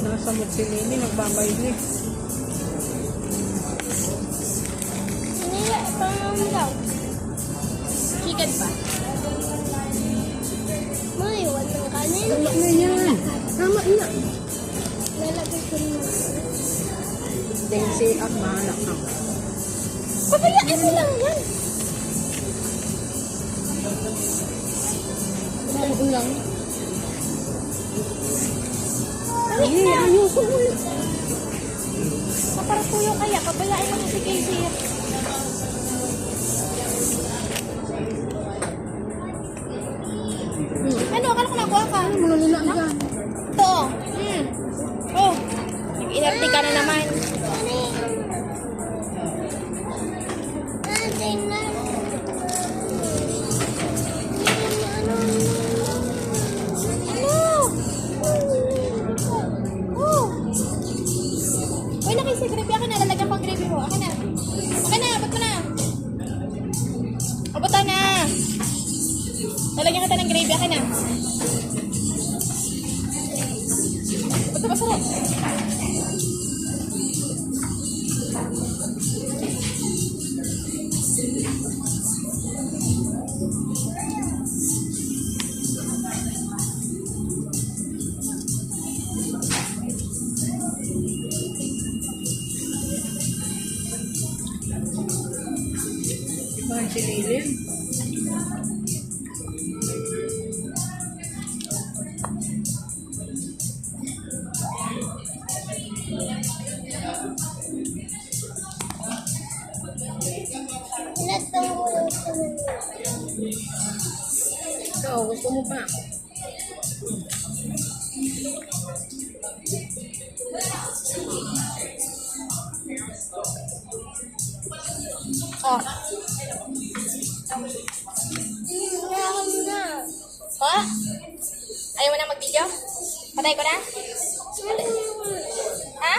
Nasa mutsilini, nagbabayli. Nila, pang daw. Chicken pa. May, walang kanin. Tama na yan. Tama na. Lalagay ko rin. Densi at mahalak na. Pabayaan mo lang yan. Tama lang. Ay, Ayoko mo. kaparatuyo kaya. Pabayaan mo si Casey. Ano? Akala ko nakuha ka. Ano mo nila dyan? Ito. Oh. Nag-inerti ka na naman. Uy, nakisi gravy. Akin na. Lalagyan pang gravy mo. Akin na. Akin na. Abot mo na. Abot na. Lalagyan kita ng gravy. Akin na. Ba't masarap? Iba ang sinilin. Ikaw, gusto mo pa? Oh. Oh? Ayaw mo na mag-video? Patay ko na? Ha?